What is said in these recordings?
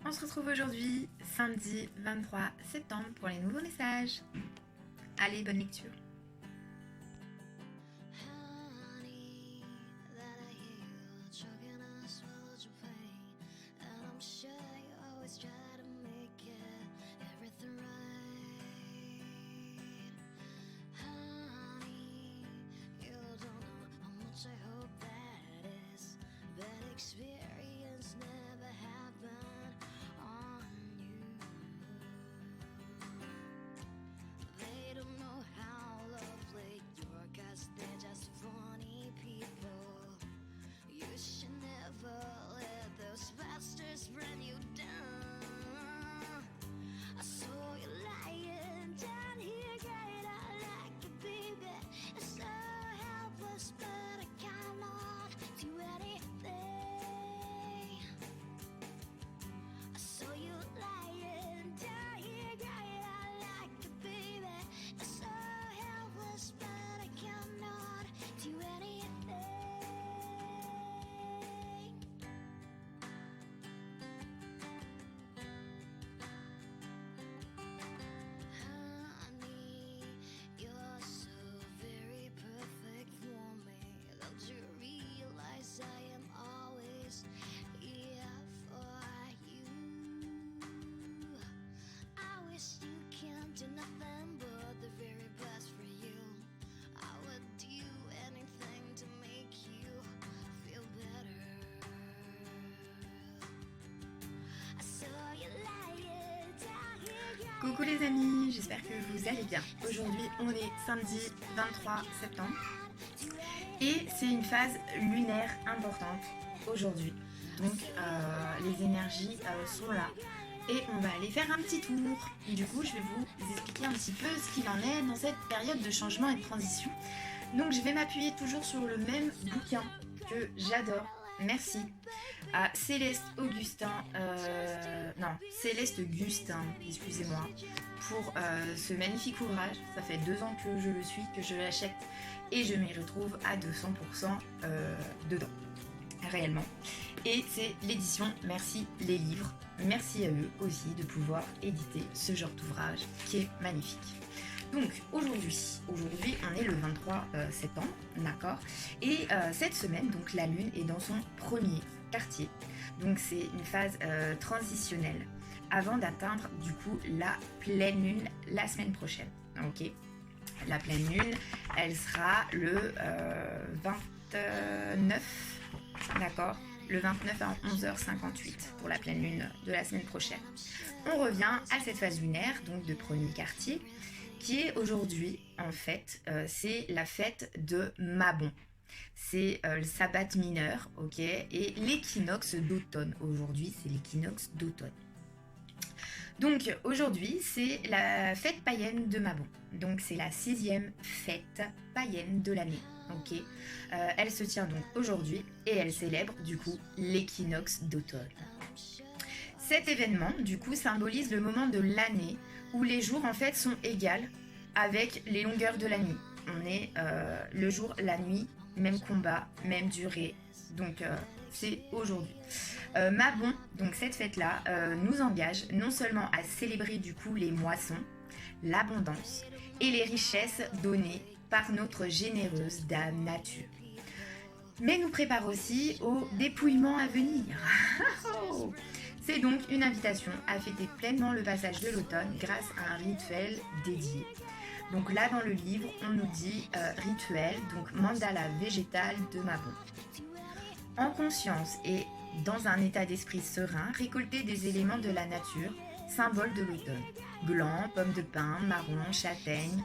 On se retrouve aujourd'hui, samedi 23 septembre, pour les nouveaux messages. Allez, bonne lecture. Honey, that I hear you choking and swallowed your pain, and I'm sure you always try to make everything right. Honey, you don't know how much I hope that is. That experience never happened on you. They don't know how lovely you are, 'cause they're just funny people. You should never let those bastards bring you down. I saw you lying down here, great out like a baby. It's so helpless, but I cannot do anything. I saw you lying down here, great out like a baby. It's so helpless, but I cannot do anything. Honey, you're so very perfect for me. Don't you realize I am always here for you? I wish you can do nothing but the very best for you. I would do anything to make you feel better. I saw you lying down here. Coucou les amis, j'espère que vous allez bien. Aujourd'hui, on est samedi 23 septembre et c'est une phase lunaire importante aujourd'hui. Donc les énergies sont là et on va aller faire un petit tour. Et du coup, je vais vous expliquer un petit peu ce qu'il en est dans cette période de changement et de transition. Donc je vais m'appuyer toujours sur le même bouquin que j'adore. Merci à Céleste Gustin, excusez-moi, pour ce magnifique ouvrage. Ça fait 2 ans que je le suis, que je l'achète et je m'y retrouve à 200% dedans, réellement. Et c'est l'édition Merci les livres. Merci à eux aussi de pouvoir éditer ce genre d'ouvrage qui est magnifique. Donc aujourd'hui on est le 23 septembre, d'accord. Et cette semaine, donc la lune est dans son premier quartier. Donc c'est une phase transitionnelle avant d'atteindre du coup la pleine lune la semaine prochaine. Ok. La pleine lune, elle sera le 29, d'accord. Le 29 à 11h58 pour la pleine lune de la semaine prochaine. On revient à cette phase lunaire, donc de premier quartier, qui est aujourd'hui, en fait, c'est la fête de Mabon. C'est le sabbat mineur, ok, et l'équinoxe d'automne. Aujourd'hui, c'est l'équinoxe d'automne. Donc aujourd'hui, c'est la fête païenne de Mabon. Donc c'est la 6e fête païenne de l'année. Ok, elle se tient donc aujourd'hui et elle célèbre du coup l'équinoxe d'automne. Cet événement du coup symbolise le moment de l'année où les jours en fait sont égales avec les longueurs de la nuit. On est le jour, la nuit, même combat, même durée. Donc c'est aujourd'hui. Mabon, donc cette fête-là, nous engage non seulement à célébrer du coup les moissons, l'abondance et les richesses données par notre généreuse dame nature, mais nous prépare aussi au dépouillement à venir. C'est donc une invitation à fêter pleinement le passage de l'automne grâce à un rituel dédié. Donc là dans le livre, on nous dit rituel, donc mandala végétal de Mabon. En conscience et dans un état d'esprit serein, récolter des éléments de la nature, symbole de l'automne. Glands, pommes de pin, marrons, châtaignes,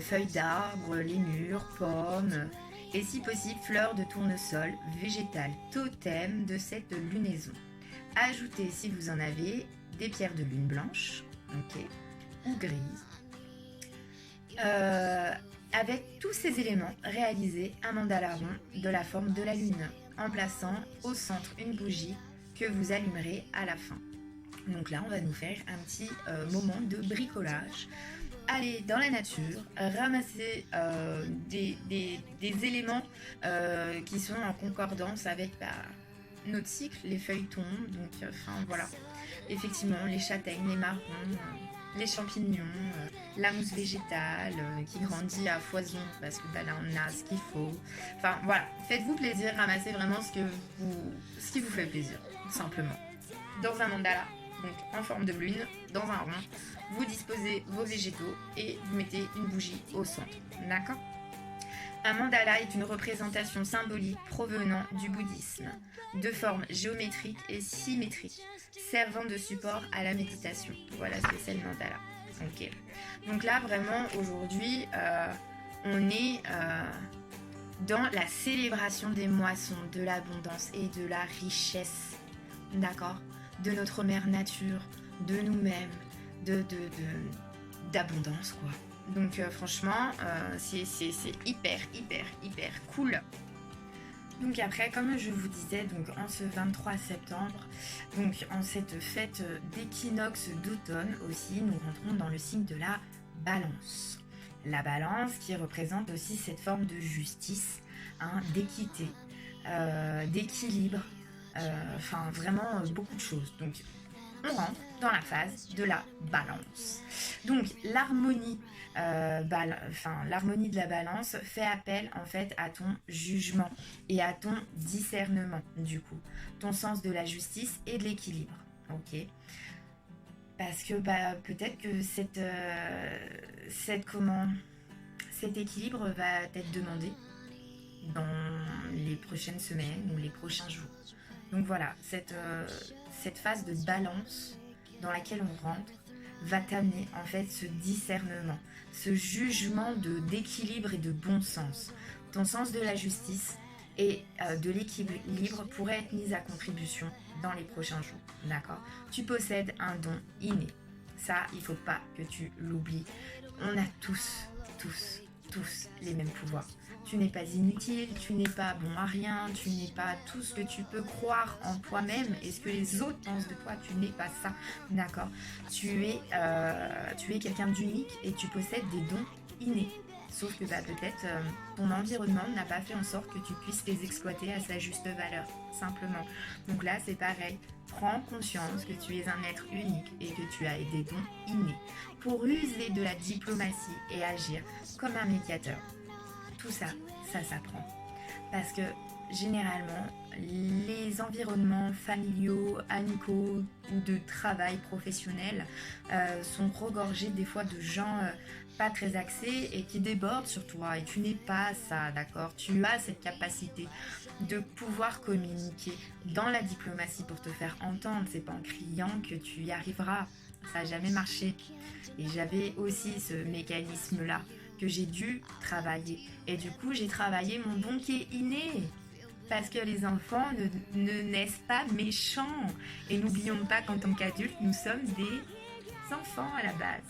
feuilles d'arbres, les murs, pommes, et si possible fleurs de tournesol, végétal, totem de cette lunaison. Ajoutez, si vous en avez, des pierres de lune blanche, ok, ou grises. Avec tous ces éléments, réalisez un mandala rond de la forme de la lune, en plaçant au centre une bougie que vous allumerez à la fin. Donc là, on va nous faire un petit moment de bricolage. Aller dans la nature, ramasser des éléments qui sont en concordance avec notre cycle, les feuilles tombent, donc enfin voilà. Effectivement, les châtaignes, les marrons, les champignons, la mousse végétale qui grandit à foison parce que bah, là on a ce qu'il faut. Enfin voilà, faites-vous plaisir, ramassez vraiment ce qui vous fait plaisir, tout simplement. Dans un mandala, donc en forme de lune, dans un rond, vous disposez vos végétaux et vous mettez une bougie au centre. D'accord ? Un mandala est une représentation symbolique provenant du bouddhisme, de forme géométrique et symétrique, servant de support à la méditation. Voilà ce que c'est le mandala. Ok. Donc là, vraiment, aujourd'hui, on est dans la célébration des moissons, de l'abondance et de la richesse, d'accord ? De notre mère nature, de nous-mêmes, d'abondance, quoi. Donc franchement, c'est hyper cool. Donc après, comme je vous disais, donc en ce 23 septembre, donc en cette fête d'équinoxe d'automne aussi, nous rentrons dans le signe de la balance. La balance qui représente aussi cette forme de justice, hein, d'équité, d'équilibre, enfin vraiment beaucoup de choses. Donc on rentre dans la phase de la balance. Donc l'harmonie l'harmonie de la balance fait appel en fait à ton jugement et à ton discernement, du coup, ton sens de la justice et de l'équilibre. Ok. Parce que peut-être que cet équilibre va être demandé dans les prochaines semaines ou les prochains jours. Donc voilà, cette phase de balance dans laquelle on rentre va t'amener en fait ce discernement, ce jugement d'équilibre et de bon sens. Ton sens de la justice et de l'équilibre pourrait être mis à contribution dans les prochains jours. D'accord ? Tu possèdes un don inné. Ça, il ne faut pas que tu l'oublies. On a tous les mêmes pouvoirs. Tu n'es pas inutile, tu n'es pas bon à rien, tu n'es pas tout ce que tu peux croire en toi-même et ce que les autres pensent de toi, tu n'es pas ça, d'accord ? Tu es quelqu'un d'unique et tu possèdes des dons innés. Sauf que peut-être ton environnement n'a pas fait en sorte que tu puisses les exploiter à sa juste valeur, simplement. Donc là, c'est pareil. Prends conscience que tu es un être unique et que tu as des dons innés pour user de la diplomatie et agir comme un médiateur. Tout ça, ça s'apprend. Parce que généralement, les environnements familiaux, amicaux ou de travail professionnel sont regorgés des fois de gens pas très axés et qui débordent sur toi. Et tu n'es pas ça, d'accord ? Tu as cette capacité de pouvoir communiquer dans la diplomatie pour te faire entendre. C'est pas en criant que tu y arriveras. Ça n'a jamais marché. Et j'avais aussi ce mécanisme-là que j'ai dû travailler. Et du coup, j'ai travaillé mon don qui est inné. Parce que les enfants ne naissent pas méchants. Et n'oublions pas qu'en tant qu'adultes, nous sommes des enfants à la base.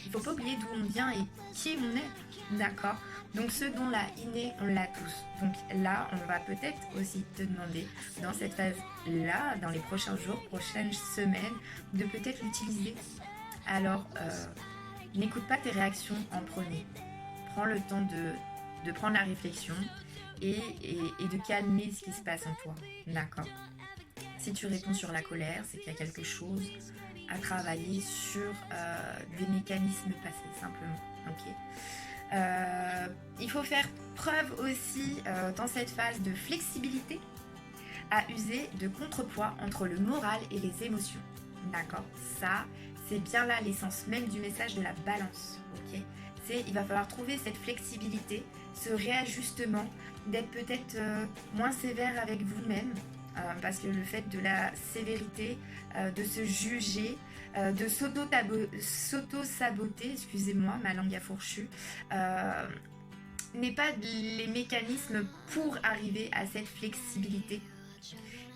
Il ne faut pas oublier d'où on vient et qui on est. D'accord ? Donc ce don-là, inné, on l'a tous. Donc là, on va peut-être aussi te demander, dans cette phase-là, dans les prochains jours, prochaines semaines, de peut-être l'utiliser. Alors, n'écoute pas tes réactions en premier. Prends le temps de prendre la réflexion et de calmer ce qui se passe en toi. D'accord ? Si tu réponds sur la colère, c'est qu'il y a quelque chose à travailler sur des mécanismes passés, simplement. Ok ? Il faut faire preuve aussi dans cette phase de flexibilité à user de contrepoids entre le moral et les émotions. D'accord ? Ça, c'est bien là l'essence même du message de la balance. Ok ? Il va falloir trouver cette flexibilité, ce réajustement, d'être peut-être moins sévère avec vous-même, parce que le fait de la sévérité, de se juger, de s'auto-saboter, excusez-moi, ma langue a fourchu, n'est pas les mécanismes pour arriver à cette flexibilité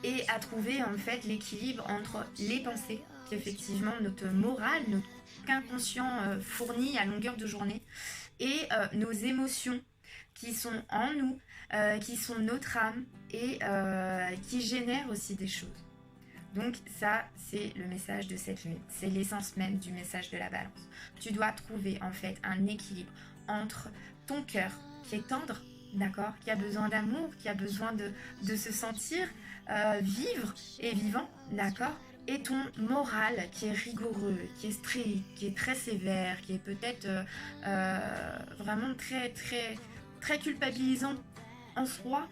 et à trouver en fait l'équilibre entre les pensées qu'effectivement notre morale, notre inconscient fournit à longueur de journée et nos émotions qui sont en nous, qui sont notre âme et qui génèrent aussi des choses. Donc ça, c'est le message de cette lune. C'est l'essence même du message de la balance. Tu dois trouver en fait un équilibre entre ton cœur qui est tendre d'accord, qui a besoin d'amour, qui a besoin de se sentir vivre et vivant, d'accord, et ton moral qui est rigoureux, qui est strict, qui est très sévère, qui est peut-être vraiment très, très, très culpabilisant en soi,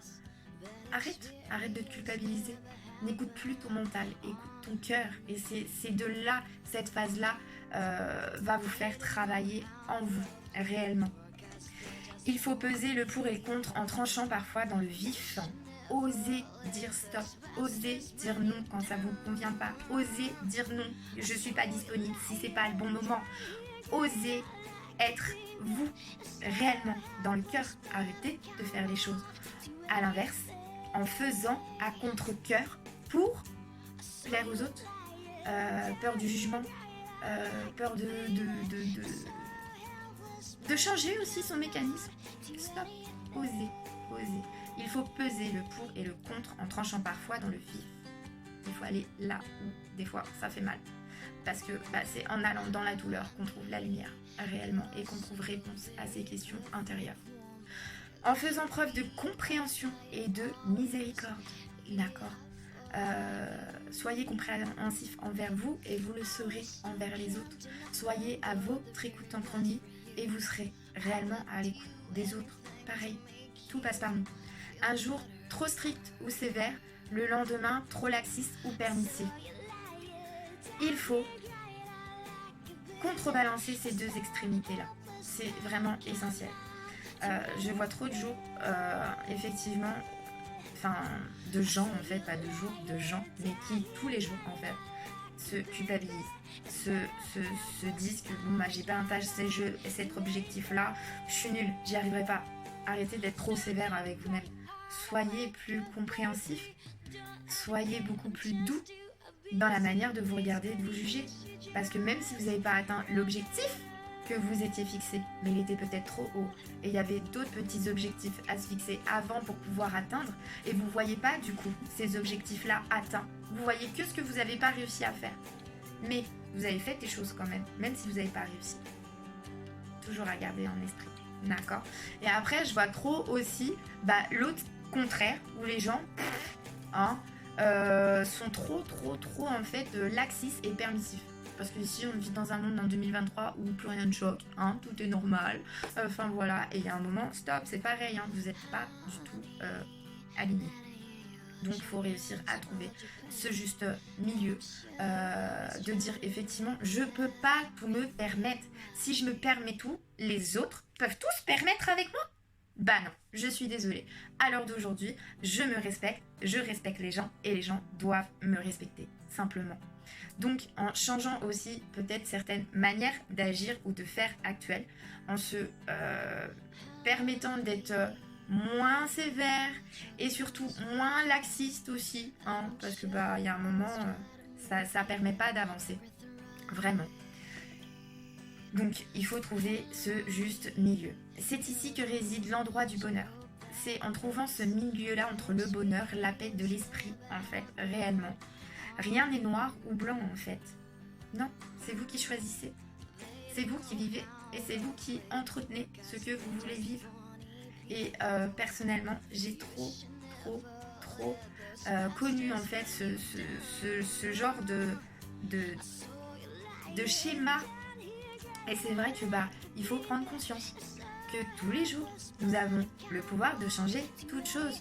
arrête de te culpabiliser. N'écoute plus ton mental, écoute ton cœur. Et c'est de là, cette phase-là va vous faire travailler en vous, réellement. Il faut peser le pour et le contre en tranchant parfois dans le vif. Osez dire stop, osez dire non quand ça ne vous convient pas, osez dire non, je ne suis pas disponible si ce n'est pas le bon moment. Osez être vous, réellement, dans le cœur. Arrêtez de faire les choses à l'inverse, en faisant à contre-cœur pour plaire aux autres. Peur du jugement, peur de changer aussi son mécanisme. Stop, osez. Il faut peser le pour et le contre en tranchant parfois dans le vif. Il faut aller là où des fois ça fait mal. Parce que c'est en allant dans la douleur qu'on trouve la lumière réellement et qu'on trouve réponse à ces questions intérieures. En faisant preuve de compréhension et de miséricorde. D'accord. Soyez compréhensif envers vous et vous le serez envers les autres. Soyez à votre écoute en premier et vous serez réellement à l'écoute des autres. Pareil, tout passe par nous. Un jour trop strict ou sévère, le lendemain trop laxiste ou permissif. Il faut contrebalancer ces deux extrémités-là. C'est vraiment essentiel. Je vois trop de jours, effectivement, de gens en fait, pas de jours, de gens, mais qui tous les jours en fait se culpabilisent, se disent que bon j'ai pas un tâche, cet objectif-là, je suis nulle, j'y arriverai pas. Arrêtez d'être trop sévère avec vous-même. Soyez plus compréhensif, soyez beaucoup plus doux dans la manière de vous regarder et de vous juger. Parce que même si vous n'avez pas atteint l'objectif que vous étiez fixé, mais il était peut-être trop haut, et il y avait d'autres petits objectifs à se fixer avant pour pouvoir atteindre, et vous ne voyez pas du coup ces objectifs-là atteints. Vous voyez que ce que vous n'avez pas réussi à faire. Mais vous avez fait des choses quand même si vous n'avez pas réussi. Toujours à garder en esprit. D'accord. Et après, je vois trop aussi l'autre contraire, où les gens sont trop en fait laxistes et permissifs. Parce que ici on vit dans un monde en 2023 où plus rien ne choque, tout est normal, voilà, et il y a un moment, stop, c'est pareil, vous n'êtes pas du tout aligné. Donc il faut réussir à trouver ce juste milieu, de dire effectivement, je peux pas tout me permettre. Si je me permets tout, les autres peuvent tous se permettre avec moi? Bah non, je suis désolée. À l'heure d'aujourd'hui, je me respecte, je respecte les gens et les gens doivent me respecter, simplement. Donc en changeant aussi peut-être certaines manières d'agir ou de faire actuelles, en se permettant d'être moins sévère et surtout moins laxiste aussi, parce que il y a un moment, ça permet pas d'avancer, vraiment. Donc il faut trouver ce juste milieu. C'est ici que réside l'endroit du bonheur. C'est en trouvant ce milieu-là entre le bonheur, la paix de l'esprit, en fait, réellement. Rien n'est noir ou blanc, en fait. Non, c'est vous qui choisissez. C'est vous qui vivez et c'est vous qui entretenez ce que vous voulez vivre. Et personnellement, j'ai trop connu, en fait, ce genre de schéma. Et c'est vrai que il faut prendre conscience que tous les jours, nous avons le pouvoir de changer toute chose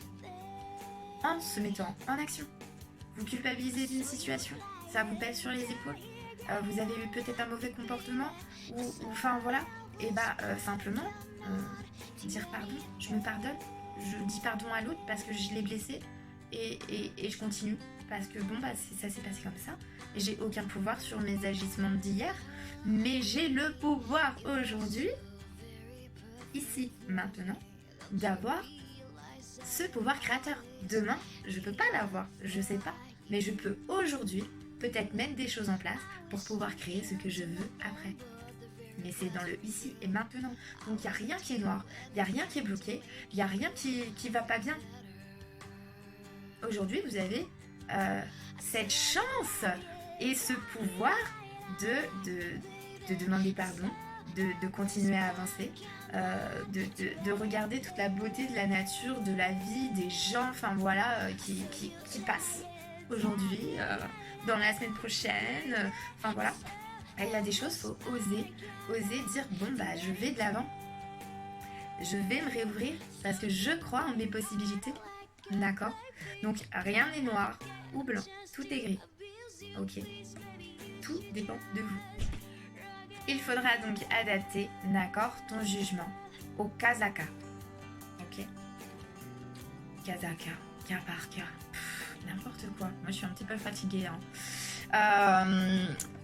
en se mettant en action. Vous culpabilisez d'une situation, ça vous pèse sur les épaules, vous avez eu peut-être un mauvais comportement, ou voilà, et simplement dire pardon, je me pardonne, je dis pardon à l'autre parce que je l'ai blessé, et je continue, parce que ça s'est passé comme ça, et j'ai aucun pouvoir sur mes agissements d'hier, mais j'ai le pouvoir aujourd'hui, ici, maintenant, d'avoir ce pouvoir créateur. Demain, je peux pas l'avoir, je sais pas, mais je peux aujourd'hui peut-être mettre des choses en place pour pouvoir créer ce que je veux après. Mais c'est dans le ici et maintenant. Donc il n'y a rien qui est noir, il n'y a rien qui est bloqué, il n'y a rien qui va pas bien. Aujourd'hui, vous avez cette chance et ce pouvoir de demander pardon, de continuer à avancer, de regarder toute la beauté de la nature, de la vie, des gens, enfin voilà, qui passent aujourd'hui, dans la semaine prochaine, enfin voilà. Et il y a des choses, faut oser dire bon bah je vais de l'avant, je vais me réouvrir parce que je crois en mes possibilités, d'accord. Donc rien n'est noir ou blanc, tout est gris, ok. Tout dépend de vous. Il faudra donc adapter, d'accord, ton jugement au cas à cas, ok. Cas à cas, cas par cas, n'importe quoi. Moi je suis un petit peu fatiguée, hein.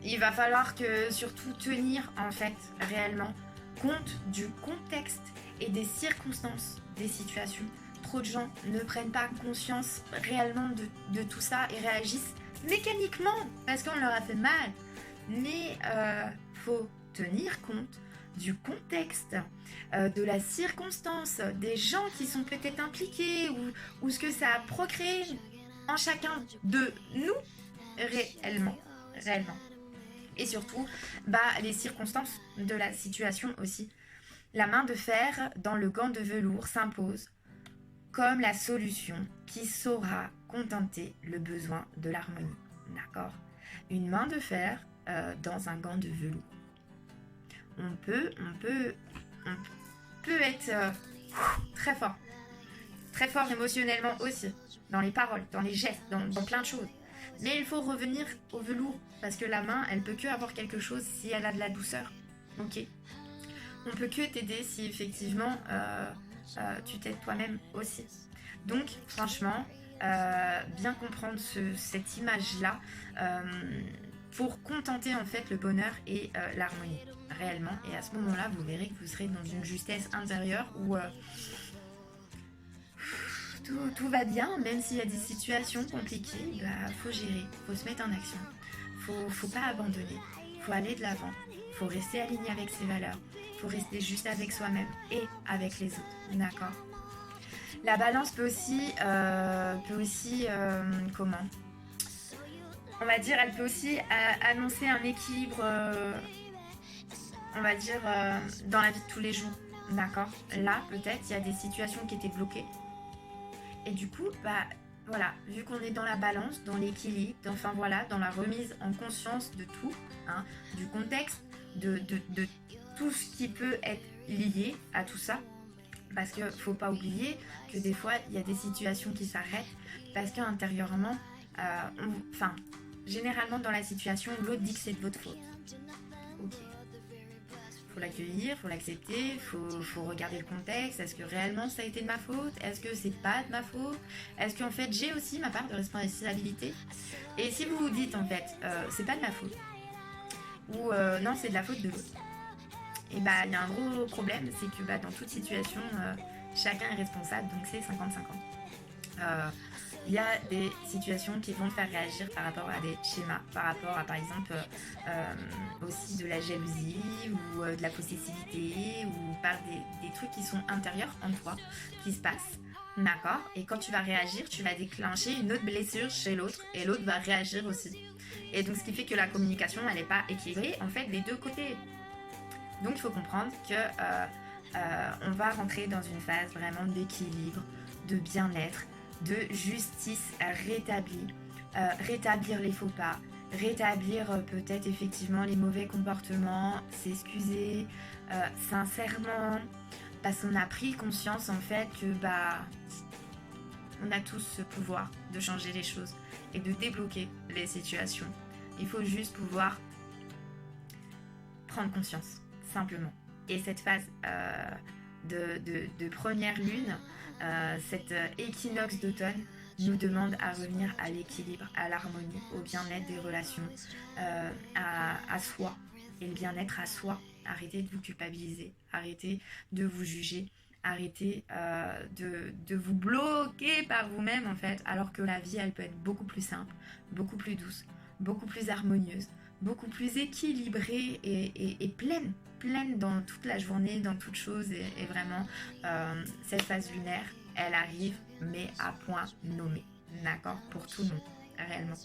Il va falloir que surtout tenir en fait réellement compte du contexte et des circonstances des situations. Trop de gens ne prennent pas conscience réellement de tout ça et réagissent mécaniquement parce qu'on leur a fait mal. Mais faut tenir compte du contexte, de la circonstance, des gens qui sont peut-être impliqués ou ce que ça a procréé en chacun de nous réellement. Et surtout, les circonstances de la situation aussi. La main de fer dans le gant de velours s'impose comme la solution qui saura contenter le besoin de l'harmonie. D'accord ? Une main de fer dans un gant de velours. On peut être très fort émotionnellement aussi, dans les paroles, dans les gestes, dans plein de choses. Mais il faut revenir au velours, parce que la main, elle peut que avoir quelque chose si elle a de la douceur. Ok. On peut que t'aider si effectivement tu t'aides toi-même aussi. Donc, franchement, bien comprendre cette image-là pour contenter en fait le bonheur et l'harmonie, réellement. Et à ce moment-là, vous verrez que vous serez dans une justesse intérieure où tout va bien, même s'il y a des situations compliquées, faut gérer, faut se mettre en action, faut pas abandonner, faut aller de l'avant, faut rester aligné avec ses valeurs, faut rester juste avec soi-même et avec les autres, d'accord. La balance peut aussi comment on va dire, elle peut aussi annoncer un équilibre, on va dire, dans la vie de tous les jours, d'accord. Là, peut-être, il y a des situations qui étaient bloquées. Et du coup, voilà, vu qu'on est dans la balance, dans l'équilibre, enfin voilà, dans la remise en conscience de tout, hein, du contexte, de tout ce qui peut être lié à tout ça, parce qu'il ne faut pas oublier que des fois, il y a des situations qui s'arrêtent, parce qu'intérieurement, généralement dans la situation, l'autre dit que c'est de votre faute. Ok. Faut l'accueillir, faut l'accepter, faut regarder le contexte. Est-ce que réellement ça a été de ma faute? Est-ce que c'est pas de ma faute? Est-ce qu'en fait j'ai aussi ma part de responsabilité? Et si vous vous dites en fait c'est pas de ma faute ou non c'est de la faute de l'autre, et il y a un gros problème, c'est que dans toute situation chacun est responsable, donc c'est 50-50. Il y a des situations qui vont faire réagir par rapport à des schémas, par rapport à par exemple aussi de la jalousie ou de la possessivité ou par des trucs qui sont intérieurs en toi, qui se passent, d'accord. Et quand tu vas réagir, tu vas déclencher une autre blessure chez l'autre et l'autre va réagir aussi. Et donc ce qui fait que la communication elle n'est pas équilibrée en fait des deux côtés. Donc il faut comprendre que on va rentrer dans une phase vraiment d'équilibre, de bien-être, de justice rétablie, rétablir les faux pas, rétablir peut-être effectivement les mauvais comportements, s'excuser sincèrement, parce qu'on a pris conscience en fait que on a tous ce pouvoir de changer les choses et de débloquer les situations. Il faut juste pouvoir prendre conscience, simplement. Et cette phase de première lune, cet équinoxe d'automne nous demande à revenir à l'équilibre, à l'harmonie, au bien-être des relations, à soi et le bien-être à soi. Arrêtez de vous culpabiliser, arrêtez de vous juger, arrêtez de vous bloquer par vous-même en fait, alors que la vie elle peut être beaucoup plus simple, beaucoup plus douce, beaucoup plus harmonieuse, beaucoup plus équilibrée et pleine dans toute la journée, dans toute chose. Et vraiment, cette phase lunaire, elle arrive, mais à point nommé, d'accord, pour tout le monde, réellement.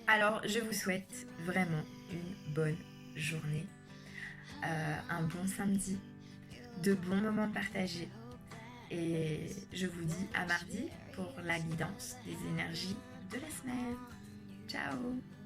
Alors, je vous souhaite vraiment une bonne journée, un bon samedi, de bons moments partagés. Et je vous dis à mardi pour la guidance des énergies de la semaine. Ciao!